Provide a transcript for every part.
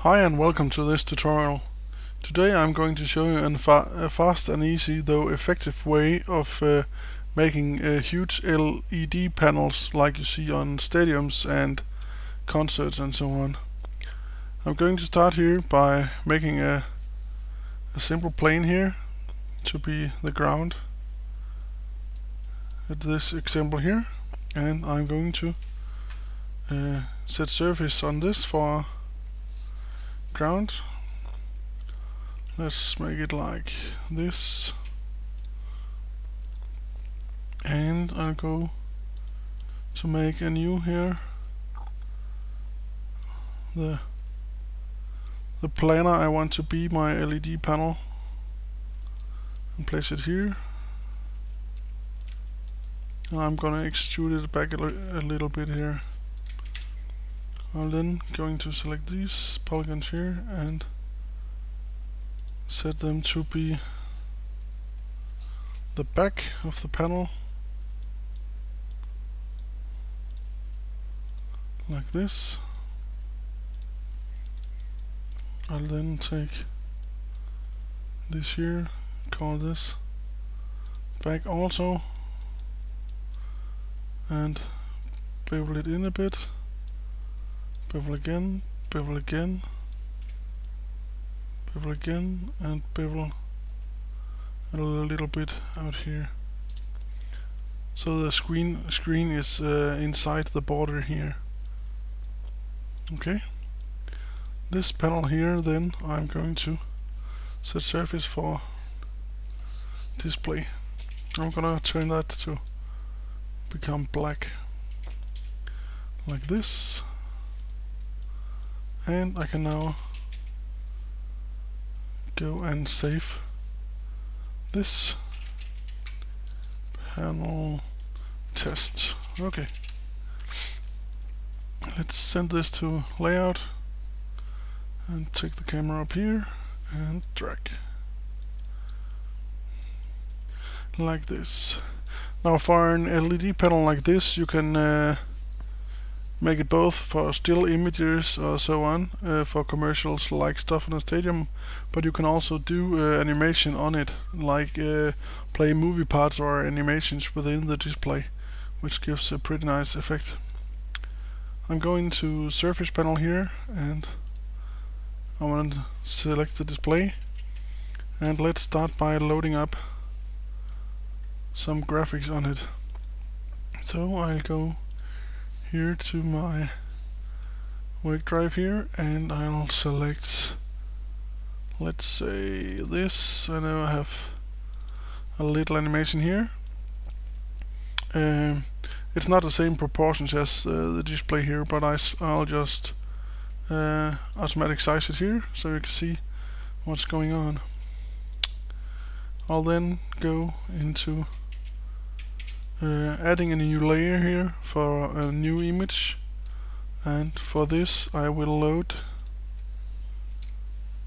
Hi and welcome to this tutorial. Today I'm going to show you a fast and easy though effective way of making huge LED panels like you see on stadiums and concerts and so on. I'm going to start here by making a simple plane here to be the ground at this example here, and I'm going to set surface on this for ground. Let's make it like this, and I'll go to make a new here, the planar I want to be my LED panel, and place it here. And I'm gonna extrude it back a little bit here. I'm then going to select these polygons here and set them to be the back of the panel, like this. I'll then take this here, call this back also, and bevel it in a bit, bevel again, bevel again, bevel again, and bevel a little bit out here. So the screen is inside the border here. Okay. This panel here, then I'm going to set surface for display. I'm gonna turn that to become black, like this, and I can now go and save this panel test. Okay, let's send this to layout and take the camera up here and drag like this. Now for an LED panel like this, you can make it both for still images or so on, for commercials like stuff in a stadium, but you can also do animation on it, like play movie parts or animations within the display, which gives a pretty nice effect. I'm going to surface panel here, and I want to select the display, and let's start by loading up some graphics on it. So I'll go here to my wake drive here, and I'll select, let's say this, and now I have a little animation here. It's not the same proportions as the display here, but I'll just automatic size it here so you can see what's going on. I'll then go into adding a new layer here for a new image, and for this I will load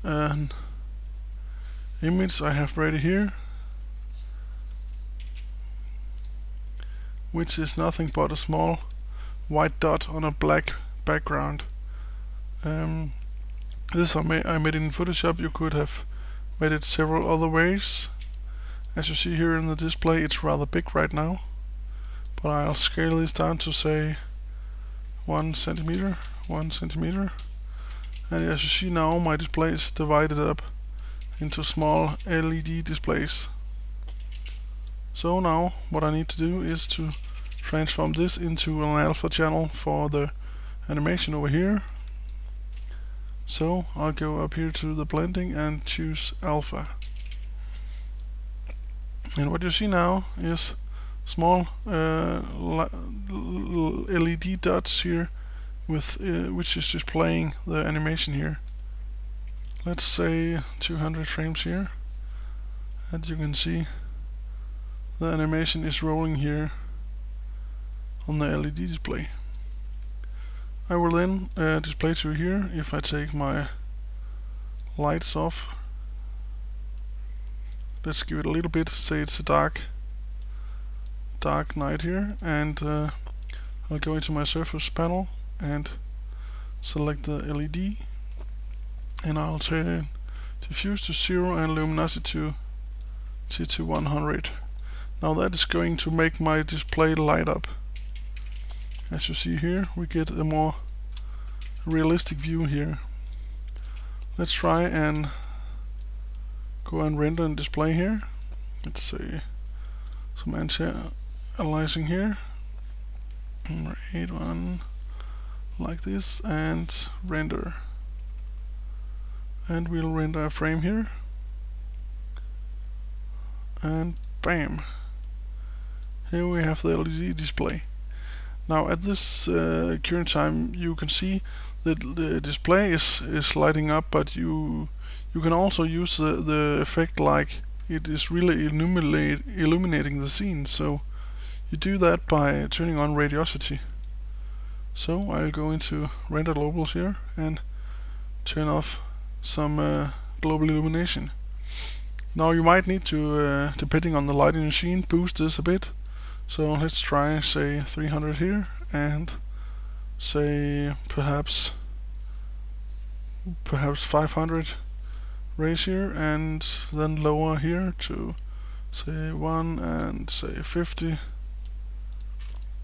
an image I have ready here, which is nothing but a small white dot on a black background. This I made in Photoshop. You could have made it several other ways. As you see here in the display, it's rather big right now, but I'll scale this down to say 1 centimeter, 1 centimeter, and as you see now, my display is divided up into small LED displays. So now what I need to do is to transform this into an alpha channel for the animation over here. So I'll go up here to the blending and choose alpha. And what you see now is small LED dots here with which is displaying the animation here. Let's say 200 frames here, and you can see the animation is rolling here on the LED display. I will then display to here if I take my lights off. Let's give it a little bit, say it's a dark night here, and I'll go into my surface panel and select the LED, and I'll turn diffuse to 0 and luminosity to 100. Now that is going to make my display light up. As you see here, we get a more realistic view here. Let's try and go and render and display here. Let's say some anti-aliasing here. Create one like this and render. And we'll render a frame here. And bam! Here we have the LED display. Now at this current time you can see that the display is lighting up, but you can also use the effect like it is really illuminating the scene. So you do that by turning on radiosity. So I'll go into render globals here and turn off some global illumination. Now you might need to, depending on the lighting machine, boost this a bit. So let's try, say, 300 here, and say perhaps 500 raise here, and then lower here to say 1 and say 50.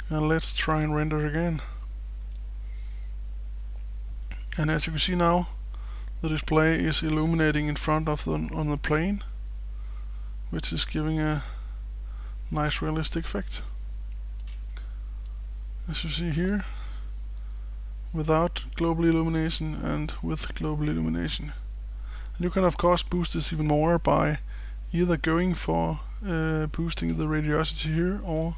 And let's try and render again. And as you can see now, the display is illuminating in front of on the plane, which is giving a nice realistic effect. As you see here, without global illumination and with global illumination. And you can of course boost this even more by either going for boosting the radiosity here, or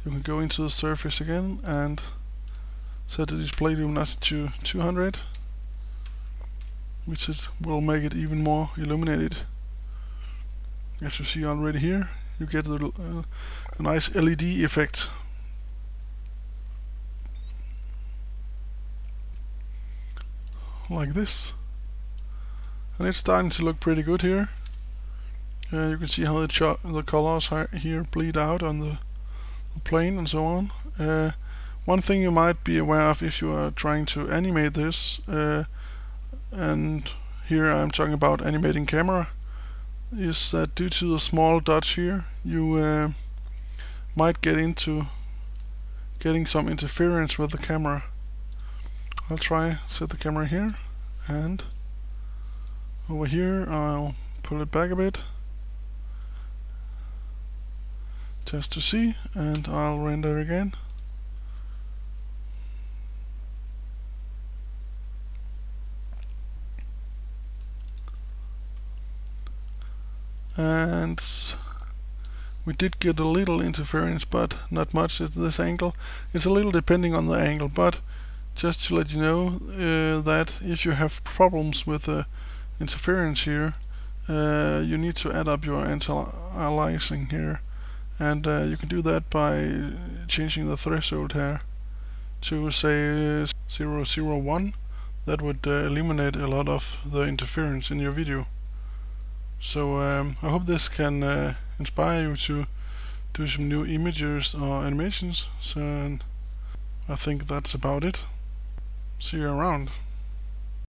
you can go into the surface again and set the display luminosity to 200, which will make it even more illuminated. As you see already here, you get a nice LED effect. Like this. And it's starting to look pretty good here. You can see how the colors here bleed out on the plane and so on. One thing you might be aware of if you are trying to animate this, and here I'm talking about animating camera, is that due to the small dots here, you might get into getting some interference with the camera. I'll try set the camera here, and over here I'll pull it back a bit just to see, and I'll render again. And we did get a little interference, but not much at this angle. It's a little depending on the angle, but just to let you know that if you have problems with the interference here, you need to add up your anti-aliasing here, and you can do that by changing the threshold here to say 001. That would eliminate a lot of the interference in your video. So I hope this can inspire you to do some new images or animations. So I think that's about it. See you around.